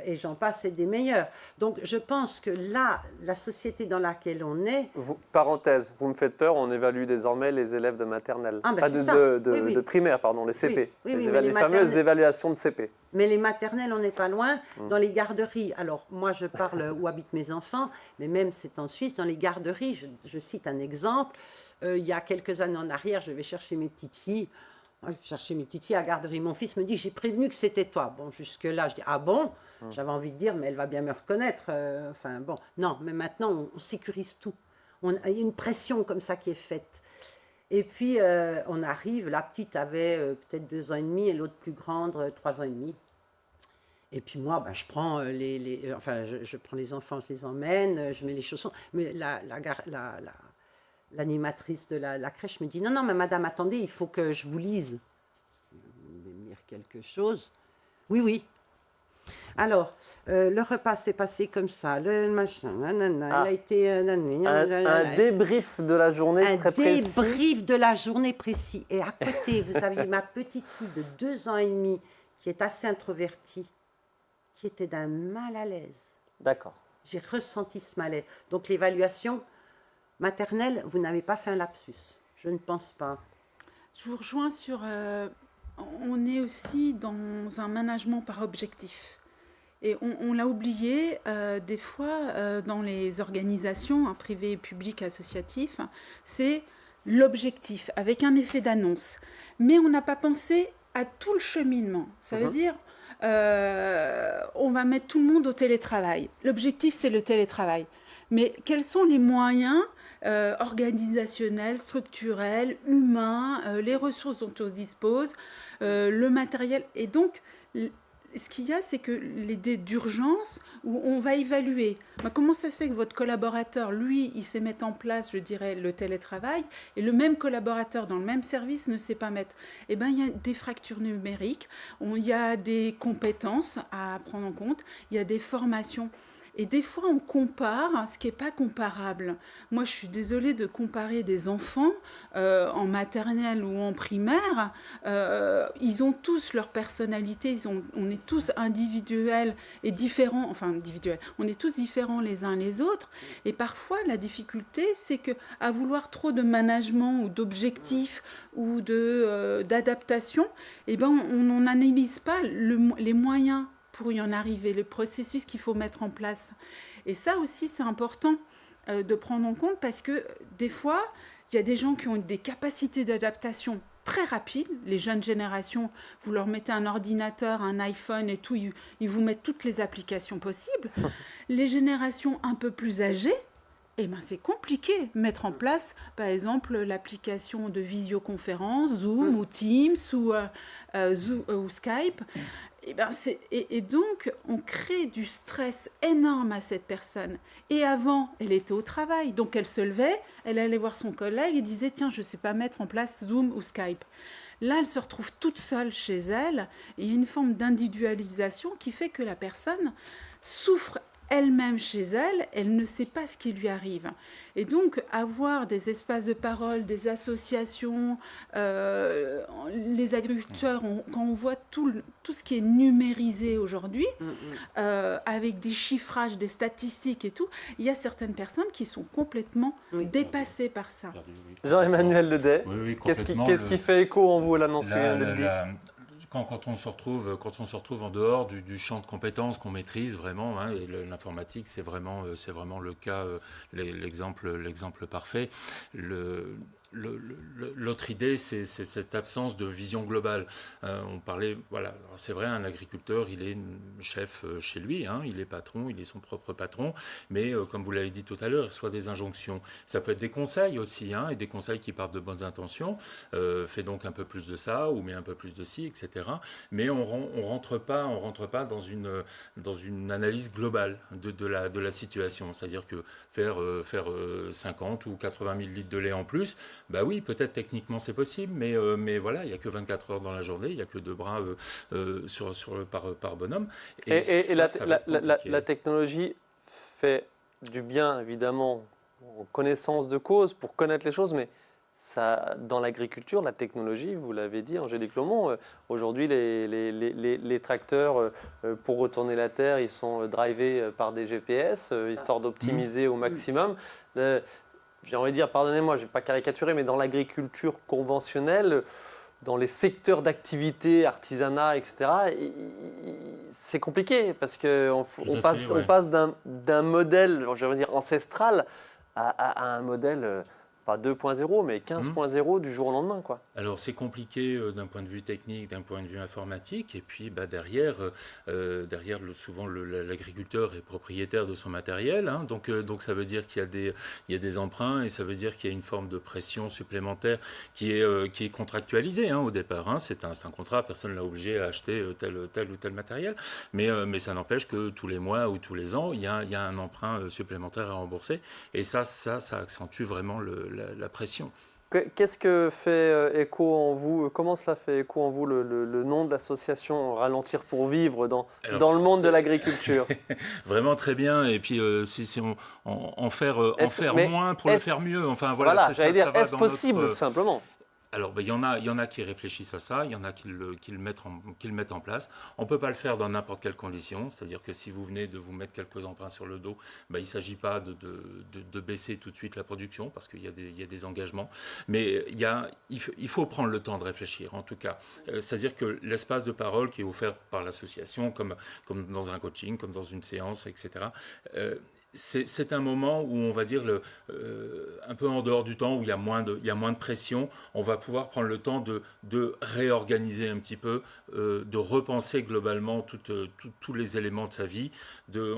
Et j'en passe, c'est des meilleurs. Donc, je pense que là, la société dans laquelle on est... Parenthèse, vous me faites peur, on évalue désormais les élèves de maternelle. Ah, ben Pas c'est ça. de primaire, pardon, les CP. Les fameuses évaluations de CP. Mais les maternelles, on n'est pas loin. Dans les garderies, alors moi je parle où habitent mes enfants, mais même c'est en Suisse, dans les garderies, je cite un exemple. Il y a quelques années en arrière, je vais chercher mes petites filles. Moi, je cherchais mes petites filles à la garderie. Mon fils me dit, j'ai prévenu que c'était toi. Bon, jusque-là, je dis, ah bon? J'avais envie de dire, mais elle va bien me reconnaître. Enfin, bon. Non, mais maintenant, on sécurise tout. Il y a une pression comme ça qui est faite. Et puis, on arrive, la petite avait peut-être 2 ans et demi et l'autre plus grande, 3 ans et demi. Et puis moi, ben, je prends je prends les enfants, je les emmène, je mets les chaussons. Mais l'animatrice de la crèche me dit, non, mais madame, attendez, il faut que je vous lise. Je vais me lire quelque chose. Oui. Alors, le repas s'est passé comme ça, le machin, nanana, il a été... un débrief de la journée très précis. Un débrief de la journée précis. Et à côté, vous avez ma petite fille de 2 ans et demi, qui est assez introvertie, qui était d'un mal à l'aise. D'accord. J'ai ressenti ce malaise. Donc l'évaluation maternelle, vous n'avez pas fait un lapsus. Je ne pense pas. Je vous rejoins sur... on est aussi dans un management par objectif. Et on l'a oublié, des fois, dans les organisations, privées, publiques, associatives, c'est l'objectif, avec un effet d'annonce. Mais on n'a pas pensé à tout le cheminement. Ça veut dire, on va mettre tout le monde au télétravail. L'objectif, c'est le télétravail. Mais quels sont les moyens organisationnels, structurels, humains, les ressources dont on dispose, le matériel. Et donc, ce qu'il y a, c'est que l'idée d'urgence, où on va évaluer comment ça se fait que votre collaborateur, lui, il sait mettre en place, je dirais, le télétravail, et le même collaborateur dans le même service ne sait pas mettre. Eh bien, il y a des fractures numériques, il y a des compétences à prendre en compte, il y a des formations. Et des fois, on compare ce qui n'est pas comparable. Moi, je suis désolée de comparer des enfants en maternelle ou en primaire. Ils ont tous leur personnalité, on est tous individuels et différents. Enfin, individuels. On est tous différents les uns les autres. Et parfois, la difficulté, c'est qu'à vouloir trop de management ou d'objectifs ou d'adaptation, eh ben, on n'analyse pas les moyens pour y en arriver, le processus qu'il faut mettre en place. Et ça aussi, c'est important de prendre en compte parce que des fois, il y a des gens qui ont des capacités d'adaptation très rapides. Les jeunes générations, vous leur mettez un ordinateur, un iPhone et tout, ils vous mettent toutes les applications possibles. Les générations un peu plus âgées, eh ben, c'est compliqué de mettre en place, par exemple, l'application de visioconférence, Zoom ou Teams ou Skype. Et donc, on crée du stress énorme à cette personne. Et avant, elle était au travail, donc elle se levait, elle allait voir son collègue et disait « Tiens, je ne sais pas mettre en place Zoom ou Skype ». Là, elle se retrouve toute seule chez elle, et il y a une forme d'individualisation qui fait que la personne souffre elle-même chez elle, elle ne sait pas ce qui lui arrive. Et donc, avoir des espaces de parole, des associations, les agriculteurs, quand on voit tout ce qui est numérisé aujourd'hui, avec des chiffrages, des statistiques et tout, il y a certaines personnes qui sont complètement dépassées par ça. Jean-Emmanuel Ledet, oui, qu'est-ce qui fait écho en vous à l'annonce que vient d'être dit ? Quand on se retrouve en dehors du champ de compétences qu'on maîtrise vraiment, et l'informatique c'est vraiment le cas, l'exemple parfait. L'autre idée, c'est cette absence de vision globale. On parlait, voilà, c'est vrai, un agriculteur, il est chef chez lui, il est patron, il est son propre patron, mais comme vous l'avez dit tout à l'heure, il reçoit des injonctions. Ça peut être des conseils aussi, et des conseils qui partent de bonnes intentions. Fais donc un peu plus de ça, ou mets un peu plus de ci, etc. Mais on rentre pas dans une analyse globale de la situation. C'est-à-dire que faire 50 ou 80 000 litres de lait en plus, bah oui, peut-être techniquement c'est possible, mais voilà, il n'y a que 24 heures dans la journée, il n'y a que 2 bras par bonhomme. Et la technologie fait du bien, évidemment, en connaissance de cause, pour connaître les choses, mais dans l'agriculture, la technologie, vous l'avez dit, Angélique Lomont, aujourd'hui, les tracteurs, pour retourner la terre, ils sont drivés par des GPS, histoire d'optimiser au maximum. J'ai envie de dire, pardonnez-moi, je ne vais pas caricaturer, mais dans l'agriculture conventionnelle, dans les secteurs d'activité, artisanat, etc., c'est compliqué parce qu'on passe d'un modèle, je veux dire, ancestral à un modèle... pas 2.0, mais 15.0 du jour au lendemain, quoi. Alors, c'est compliqué d'un point de vue technique, d'un point de vue informatique. Et puis, derrière, souvent, l'agriculteur est propriétaire de son matériel. Hein, donc, ça veut dire qu'il y a des emprunts et ça veut dire qu'il y a une forme de pression supplémentaire qui est contractualisée au départ. Hein. C'est un contrat, personne ne l'a obligé à acheter tel ou tel matériel. Mais ça n'empêche que tous les mois ou tous les ans, il y a un emprunt supplémentaire à rembourser. Et ça accentue vraiment la pression. Qu'est-ce que fait écho en vous, comment cela fait écho en vous le nom de l'association Ralentir pour vivre dans le monde de l'agriculture? Vraiment très bien, et puis si en faire moins pour le faire mieux. Enfin voilà, j'allais dire, est-ce possible tout simplement? Alors, il y en a qui réfléchissent à ça, il y en a qui le mettent en place. On ne peut pas le faire dans n'importe quelle condition, c'est-à-dire que si vous venez de vous mettre quelques emprunts sur le dos, il ne s'agit pas de baisser tout de suite la production, parce qu'il y a des engagements. Mais il faut prendre le temps de réfléchir, en tout cas. C'est-à-dire que l'espace de parole qui est offert par l'association, comme dans un coaching, comme dans une séance, etc., c'est un moment où on va dire un peu en dehors du temps, où il y a moins de pression, on va pouvoir prendre le temps de réorganiser un petit peu, de repenser globalement tous les éléments de sa vie,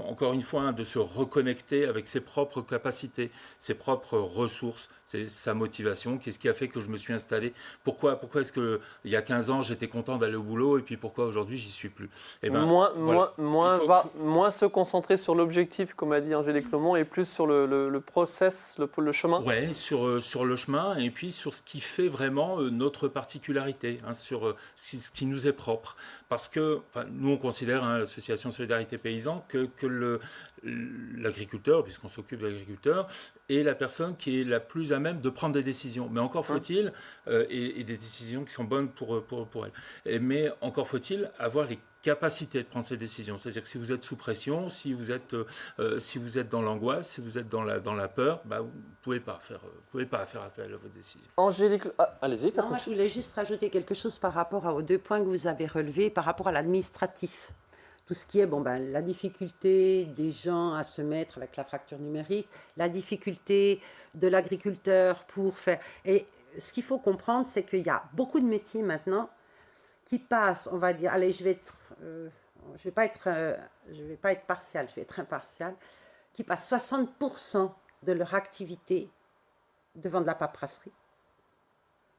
encore une fois, de se reconnecter avec ses propres capacités, ses propres ressources, sa motivation. Qu'est-ce qui a fait que je me suis installé? Pourquoi est-ce qu'il y a 15 ans, j'étais content d'aller au boulot, et puis pourquoi aujourd'hui, j'y suis plus? Moins se concentrer sur l'objectif, comme a dit Angélique Lomont, et plus sur le process, le chemin. Oui, sur le chemin, et puis sur ce qui fait vraiment notre particularité, sur ce qui nous est propre. Parce que nous, on considère, l'association Solidarité Paysan, que l'agriculteur, puisqu'on s'occupe de l'agriculteur, est la personne qui est la plus à même de prendre des décisions. Mais encore faut-il, et des décisions qui sont bonnes pour elle. Mais encore faut-il avoir les capacité de prendre ces décisions. C'est-à-dire que si vous êtes sous pression, si vous êtes dans l'angoisse, si vous êtes dans la peur, vous ne pouvez pas faire appel à votre décision. Angélique, allez-y. Non, moi, je voulais juste rajouter quelque chose par rapport aux deux points que vous avez relevés, par rapport à l'administratif. Tout ce qui est la difficulté des gens à se mettre avec la fracture numérique, la difficulté de l'agriculteur pour faire... Et ce qu'il faut comprendre, c'est qu'il y a beaucoup de métiers maintenant qui passent, on va dire, allez, je vais pas être partial, je vais être impartial, qui passent 60% de leur activité devant de la paperasserie,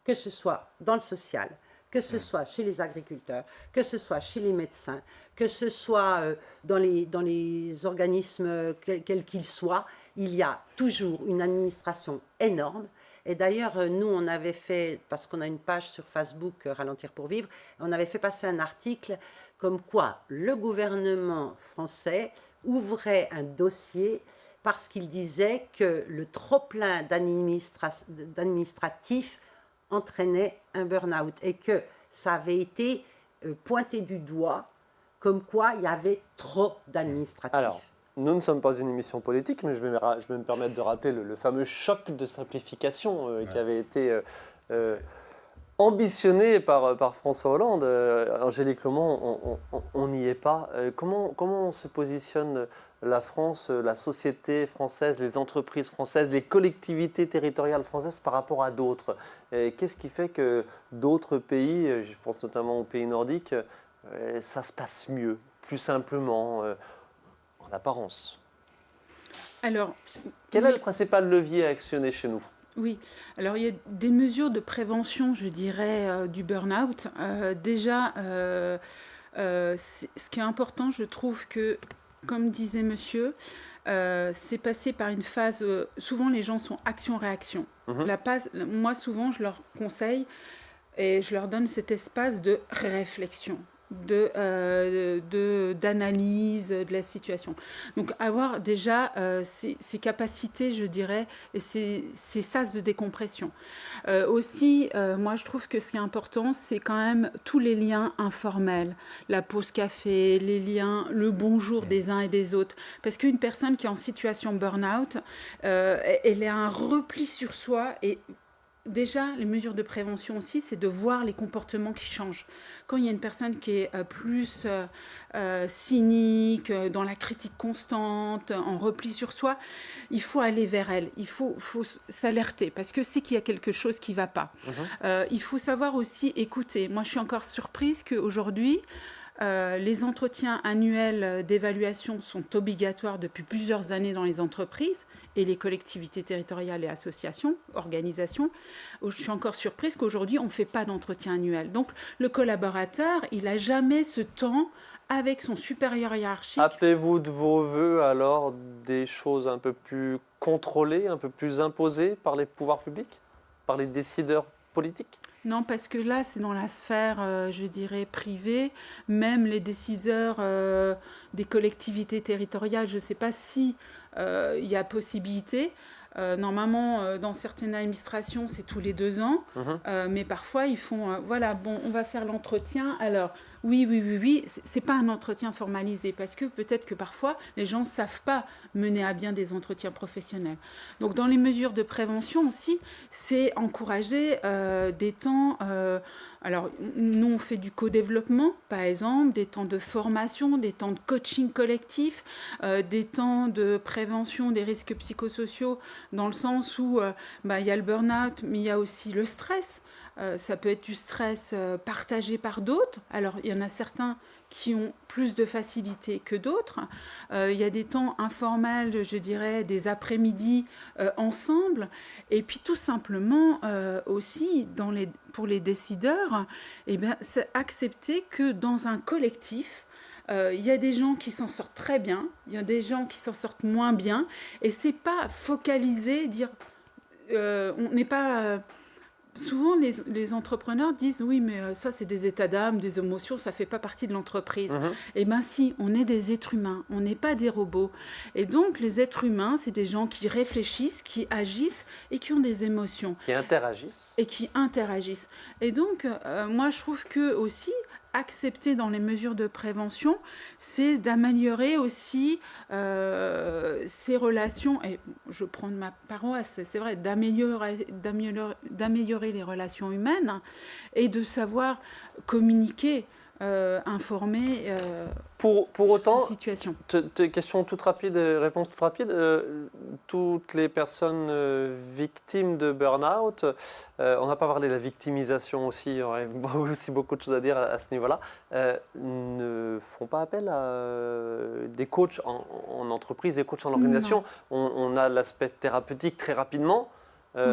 que ce soit dans le social, que ce soit chez les agriculteurs, que ce soit chez les médecins, que ce soit dans les organismes quels qu'ils soient, il y a toujours une administration énorme. Et d'ailleurs, nous, on avait fait, parce qu'on a une page sur Facebook, Ralentir pour vivre, on avait fait passer un article comme quoi le gouvernement français ouvrait un dossier parce qu'il disait que le trop-plein d'administratifs entraînait un burn-out et que ça avait été pointé du doigt comme quoi il y avait trop d'administratifs. Alors, nous ne sommes pas une émission politique, mais je vais me permettre de rappeler le fameux choc de simplification qui avait été ambitionné par François Hollande. Angélique Lomont, on n'y est pas. Comment on se positionne, la France, la société française, les entreprises françaises, les collectivités territoriales françaises par rapport à d'autres? Qu'est-ce qui fait que d'autres pays, je pense notamment aux pays nordiques, ça se passe mieux, plus simplement en apparence? Alors, quel est le principal levier à actionner chez nous? Oui, alors il y a des mesures de prévention, je dirais, du burn-out. Déjà, ce qui est important, je trouve que, comme disait monsieur, c'est passé par une phase, souvent les gens sont action-réaction. Moi, souvent, je leur conseille et je leur donne cet espace de réflexion. d'analyse de la situation. Donc avoir déjà ces capacités, je dirais, et ces sas de décompression. Aussi, moi je trouve que ce qui est important, c'est quand même tous les liens informels, la pause café, les liens, le bonjour des uns et des autres. Parce qu'une personne qui est en situation burn-out, elle a un repli sur soi et déjà, les mesures de prévention aussi, c'est de voir les comportements qui changent. Quand il y a une personne qui est plus cynique, dans la critique constante, en repli sur soi, il faut aller vers elle. Il faut s'alerter parce que c'est qu'il y a quelque chose qui ne va pas. Il faut savoir aussi écouter. Moi, je suis encore surprise qu'aujourd'hui, les entretiens annuels d'évaluation sont obligatoires depuis plusieurs années dans les entreprises et les collectivités territoriales et associations, organisations. Je suis encore surprise qu'aujourd'hui, on ne fait pas d'entretien annuel. Donc, le collaborateur, il n'a jamais ce temps avec son supérieur hiérarchique. Appelez-vous de vos voeux alors des choses un peu plus contrôlées, un peu plus imposées par les pouvoirs publics, par les décideurs politiques ? Non, parce que là, c'est dans la sphère, je dirais, privée. Même les décideurs des collectivités territoriales, je ne sais pas si il y a possibilité. Normalement, dans certaines administrations, c'est tous les 2 ans. Mais parfois, ils font, voilà, bon, on va faire l'entretien. Alors, oui, c'est pas un entretien formalisé parce que peut-être que parfois, les gens ne savent pas mener à bien des entretiens professionnels. Donc, dans les mesures de prévention aussi, c'est encourager des temps... alors, nous, on fait du co-développement, par exemple, des temps de formation, des temps de coaching collectif, des temps de prévention des risques psychosociaux, dans le sens où il y a le burn-out, mais il y a aussi le stress. Ça peut être du stress partagé par d'autres. Alors, il y en a certains qui ont plus de facilité que d'autres. Il y a des temps informels, je dirais, des après-midi ensemble. Et puis, tout simplement, aussi, pour les décideurs, c'est accepter que dans un collectif, il y a des gens qui s'en sortent très bien, il y a des gens qui s'en sortent moins bien. Et c'est pas focaliser, dire... on n'est pas... Souvent, les entrepreneurs disent « Oui, mais ça, c'est des états d'âme, des émotions, ça ne fait pas partie de l'entreprise. » Eh bien si, on est des êtres humains, on n'est pas des robots. Et donc, les êtres humains, c'est des gens qui réfléchissent, qui agissent et qui ont des émotions. Qui interagissent. Et qui interagissent. Et donc, moi, je trouve que aussi, accepter dans les mesures de prévention, c'est d'améliorer aussi ces relations, et je prends de ma paroisse, c'est vrai, d'améliorer les relations humaines et de savoir communiquer, informer pour autant, ces situations. Question toute rapide, réponse toute rapide. Toutes les personnes victimes de burn-out, on n'a pas parlé de la victimisation aussi, il y aurait aussi beaucoup de choses à dire à ce niveau-là, ne font pas appel à des coachs en entreprise, des coachs en organisation. On a l'aspect thérapeutique très rapidement. Oui,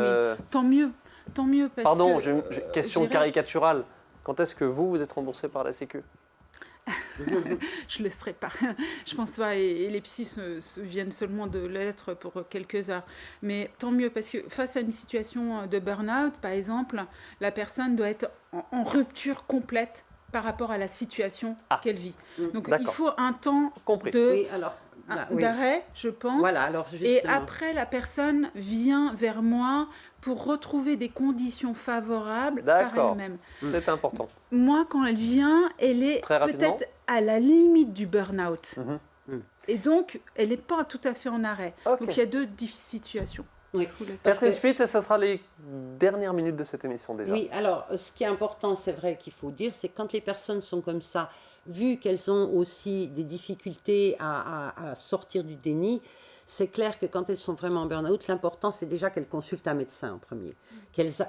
tant mieux. Parce Pardon, que, question caricaturale. Quand est-ce que vous êtes remboursé par la Sécu ? Je ne laisserai pas. Je pense pas. Et les psys viennent seulement de l'être pour quelques heures. Mais tant mieux, parce que face à une situation de burn-out, par exemple, la personne doit être en rupture complète par rapport à la situation qu'elle vit. Donc il faut un temps d'arrêt, je pense. Voilà, alors et après, la personne vient vers moi pour retrouver des conditions favorables par elle-même. C'est important. Moi, quand elle vient, elle est peut-être à la limite du burn-out. Et donc, elle n'est pas tout à fait en arrêt. Donc, il y a 2 situations. Oui. Catherine Schmitz, et ça sera les dernières minutes de cette émission déjà. Oui, alors, ce qui est important, c'est vrai qu'il faut dire, c'est que quand les personnes sont comme ça, vu qu'elles ont aussi des difficultés à sortir du déni, c'est clair que quand elles sont vraiment en burn-out, l'important, c'est déjà qu'elles consultent un médecin en premier.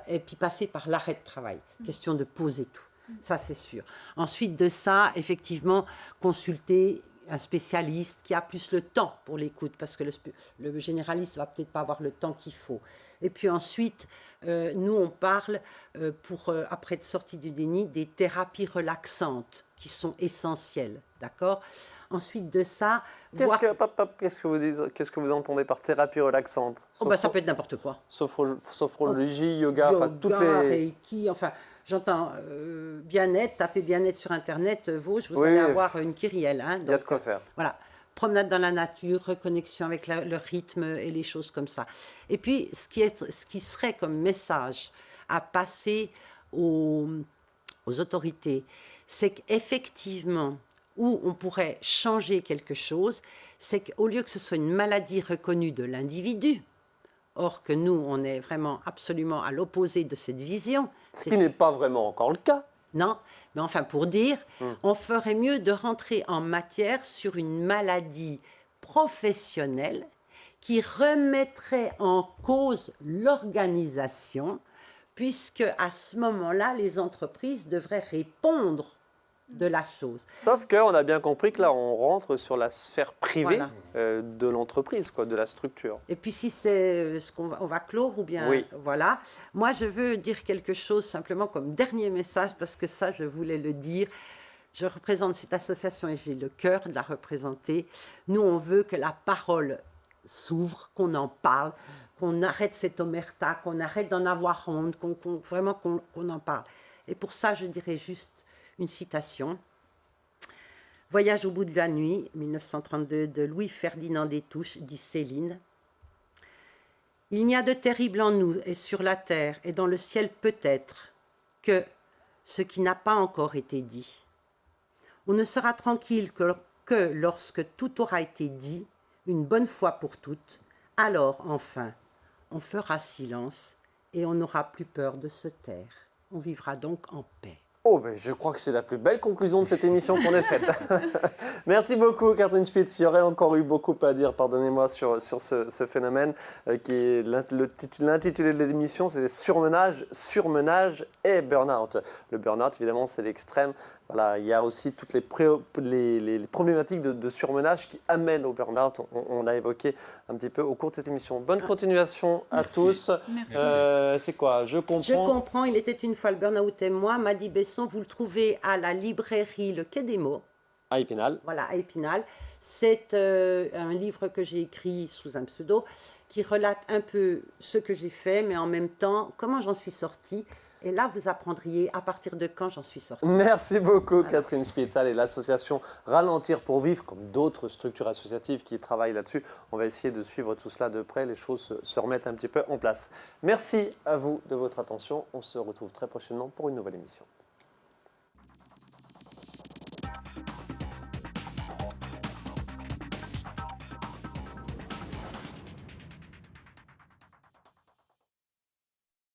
Et puis passer par l'arrêt de travail. Question de poser tout. Ça, c'est sûr. Ensuite de ça, effectivement, consulter un spécialiste qui a plus le temps pour l'écoute, parce que le généraliste va peut-être pas avoir le temps qu'il faut. Et puis ensuite, nous, on parle, après de sortie du déni, des thérapies relaxantes qui sont essentielles, d'accord ? Ensuite de ça... Qu'est-ce que vous entendez par thérapie relaxante ? Ça peut être n'importe quoi. Sophrologie, yoga, toutes les... Reiki, enfin... J'entends bien-être, tapez bien-être sur Internet, Vosges, vous Oui, allez avoir une kyrielle. Hein, Il y a de quoi faire. Voilà, promenade dans la nature, reconnexion avec le rythme et les choses comme ça. Et puis, ce qui serait comme message à passer aux autorités, c'est qu'effectivement, où on pourrait changer quelque chose, c'est qu'au lieu que ce soit une maladie reconnue de l'individu, or que nous, on est vraiment absolument à l'opposé de cette vision. Ce qui n'est pas vraiment encore le cas. Non, mais enfin pour dire, on ferait mieux de rentrer en matière sur une maladie professionnelle qui remettrait en cause l'organisation, puisque à ce moment-là, les entreprises devraient répondre de la chose. Sauf qu'on a bien compris que là, on rentre sur la sphère privée Voilà. de l'entreprise, quoi, de la structure. Et puis si c'est ce on va clore ou bien Oui. voilà. Moi je veux dire quelque chose simplement comme dernier message parce que ça je voulais le dire. Je représente cette association et j'ai le cœur de la représenter. Nous on veut que la parole s'ouvre, qu'on en parle, qu'on arrête cette omerta, qu'on arrête d'en avoir honte, vraiment qu'on en parle. Et pour ça je dirais juste une citation. Voyage au bout de la nuit, 1932, de Louis-Ferdinand Destouches, dit Céline. Il n'y a de terrible en nous et sur la terre et dans le ciel peut-être que ce qui n'a pas encore été dit. On ne sera tranquille que lorsque tout aura été dit, une bonne fois pour toutes, alors enfin, on fera silence et on n'aura plus peur de se taire. On vivra donc en paix. Oh, ben, je crois que c'est la plus belle conclusion de cette émission qu'on ait faite. Merci beaucoup, Catherine Spitz. Il y aurait encore eu beaucoup à dire, pardonnez-moi, sur ce phénomène qui est l'intitulé de l'émission, c'est surmenage et burn-out. Le burn-out, évidemment, c'est l'extrême. Voilà, il y a aussi toutes les problématiques de surmenage qui amènent au burn-out. On l'a évoqué un petit peu au cours de cette émission. Bonne continuation à tous. Merci. C'est quoi? Je comprends. Je comprends, il était une fois le burn-out et moi, Madi Besson, vous le trouvez à la librairie Le Quai des Mots. À Épinal. Voilà, à Épinal. C'est un livre que j'ai écrit sous un pseudo qui relate un peu ce que j'ai fait, mais en même temps, comment j'en suis sortie. Et là, vous apprendriez à partir de quand j'en suis sortie. Merci beaucoup, Catherine Spitz. Allez, l'association Ralentir pour vivre, comme d'autres structures associatives qui travaillent là-dessus, on va essayer de suivre tout cela de près. Les choses se remettent un petit peu en place. Merci à vous de votre attention. On se retrouve très prochainement pour une nouvelle émission.